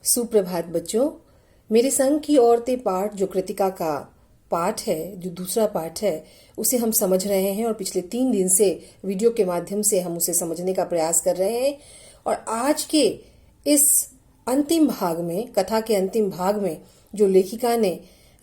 सुप्रभात बच्चों। मेरे संग की औरतें पाठ जो कृतिका का पाठ है, जो दूसरा पाठ है, उसे हम समझ रहे हैं और पिछले 3 दिन से वीडियो के माध्यम से हम उसे समझने का प्रयास कर रहे हैं। और आज के इस अंतिम भाग में, कथा के अंतिम भाग में जो लेखिका ने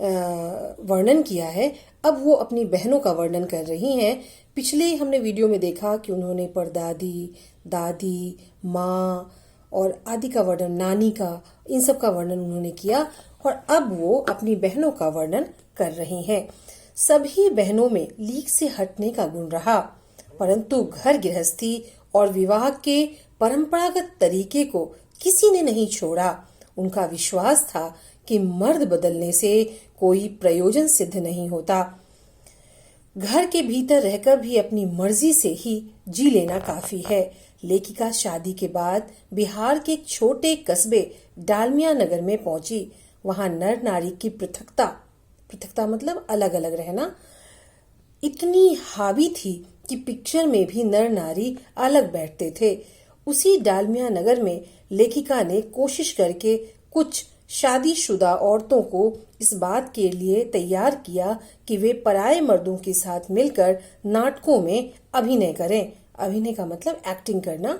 वर्णन किया है, अब वो अपनी बहनों का वर्णन कर रही हैं। पिछले हमने वीडियो में देखा कि उन्होंने परदादी, दादी, माँ और आदि का वर्णन, नानी का, इन सब का वर्णन उन्होंने किया और अब वो अपनी बहनों का वर्णन कर रही हैं। सभी बहनों में लीक से हटने का गुण रहा, परंतु घर गृहस्थी और विवाह के परंपरागत तरीके को किसी ने नहीं छोड़ा। उनका विश्वास था कि मर्द बदलने से कोई प्रयोजन सिद्ध नहीं होता। घर के भीतर रहकर भी अपनी मर्जी से ही जी लेना काफी है। लेखिका शादी के बाद बिहार के एक छोटे कस्बे डालमिया नगर में पहुंची। वहां नर नारी की पृथकता मतलब अलग अलग रहना, इतनी हावी थी कि पिक्चर में भी नर नारी अलग बैठते थे। उसी डालमिया नगर में लेखिका ने कोशिश करके कुछ शादीशुदा औरतों को इस बात के लिए तैयार किया कि वे पराये मर्दों के साथ मिलकर नाटकों में अभिनय करें। अभिनय का मतलब एक्टिंग करना।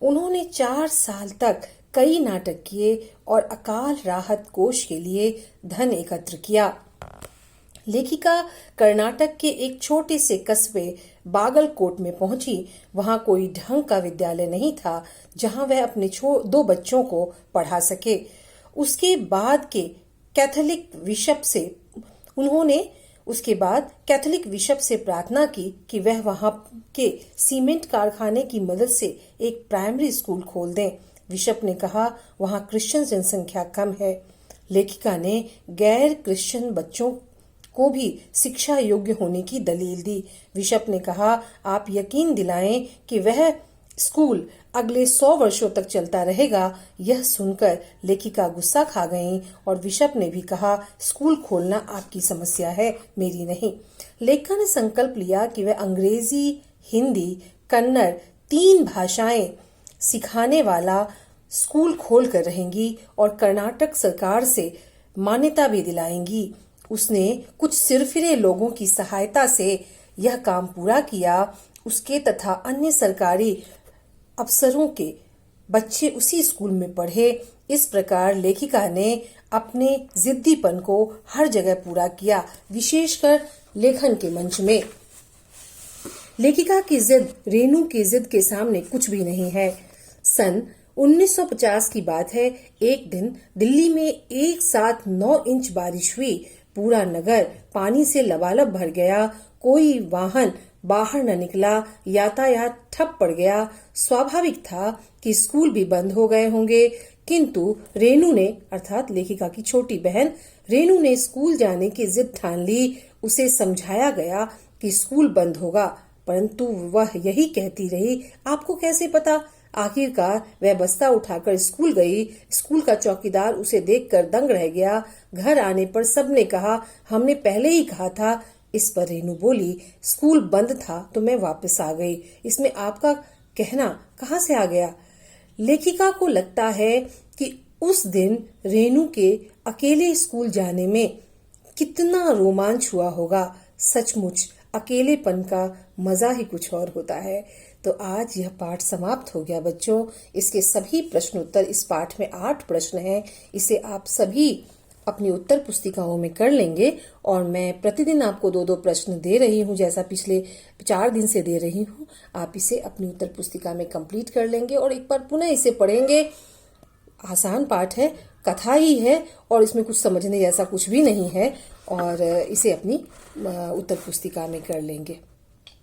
उन्होंने 4 साल तक कई नाटक किए और अकाल राहत कोष के लिए धन एकत्र किया। लेखिका कर्नाटक के एक छोटे से कस्बे बागलकोट में पहुंची। वहां कोई ढंग का विद्यालय नहीं था जहां वह अपने 2 बच्चों को पढ़ा सके। उसके बाद कैथोलिक बिशप से प्रार्थना की कि वह वहां के सीमेंट कारखाने की मदद से एक प्राइमरी स्कूल खोल दें। बिशप ने कहा वहां क्रिश्चियन जनसंख्या कम है। लेखिका ने गैर क्रिश्चियन बच्चों को भी शिक्षा योग्य होने की दलील दी। बिशप ने कहा आप यकीन दिलाएं कि वह स्कूल अगले 100 वर्षों तक चलता रहेगा। यह सुनकर लेखिका गुस्सा खा गईं और बिशप ने भी कहा स्कूल खोलना आपकी समस्या है, मेरी नहीं। लेखिका ने संकल्प लिया कि वह अंग्रेजी, हिंदी, कन्नड़ 3 भाषाएं सिखाने वाला स्कूल खोल कर रहेंगी और कर्नाटक सरकार से मान्यता भी दिलाएंगी। उसने कुछ सिरफिरे लोगों की सहायता से यह काम पूरा किया। उसके तथा अन्य सरकारी अफसरों के बच्चे उसी स्कूल में पढ़े। इस प्रकार लेखिका ने अपने जिद्दीपन को हर जगह पूरा किया, विशेषकर लेखन के मंच में। लेखिका की जिद रेणु की जिद के सामने कुछ भी नहीं है। सन 1950 की बात है। एक दिन दिल्ली में एक साथ 9 इंच बारिश हुई। पूरा नगर पानी से लबालब भर गया। कोई वाहन बाहर न निकला, यातायात ठप पड़ गया। स्वाभाविक था कि स्कूल भी बंद हो गए होंगे, किंतु रेणु ने, अर्थात लेखिका की छोटी बहन रेणु ने स्कूल जाने की जिद ठान ली। उसे समझाया गया कि स्कूल बंद होगा, परंतु वह यही कहती रही आपको कैसे पता। आखिरकार वह बस्ता उठाकर स्कूल गई। स्कूल का चौकीदार उसे देखकर दंग रह गया। घर आने पर सबने कहा हमने पहले ही कहा था। इस पर रेणु बोली स्कूल बंद था तो मैं वापस आ गई, इसमें आपका कहना कहाँ से आ गया। लेखिका को लगता है कि उस दिन रेणु के अकेले स्कूल जाने में कितना रोमांच हुआ होगा। सचमुच अकेलेपन का मजा ही कुछ और होता है। तो आज यह पाठ समाप्त हो गया बच्चों। इसके सभी प्रश्न उत्तर, इस पाठ में 8 प्रश्न हैं। इसे आप सभी अपनी उत्तर पुस्तिकाओं में कर लेंगे और मैं प्रतिदिन आपको 2-2 प्रश्न दे रही हूँ, जैसा पिछले 4 दिन से दे रही हूँ। आप इसे अपनी उत्तर पुस्तिका में कंप्लीट कर लेंगे और एक बार पुनः इसे पढ़ेंगे। आसान पाठ है, कथा ही है और इसमें कुछ समझने जैसा कुछ भी नहीं है और इसे अपनी उत्तर पुस्तिका में कर लेंगे।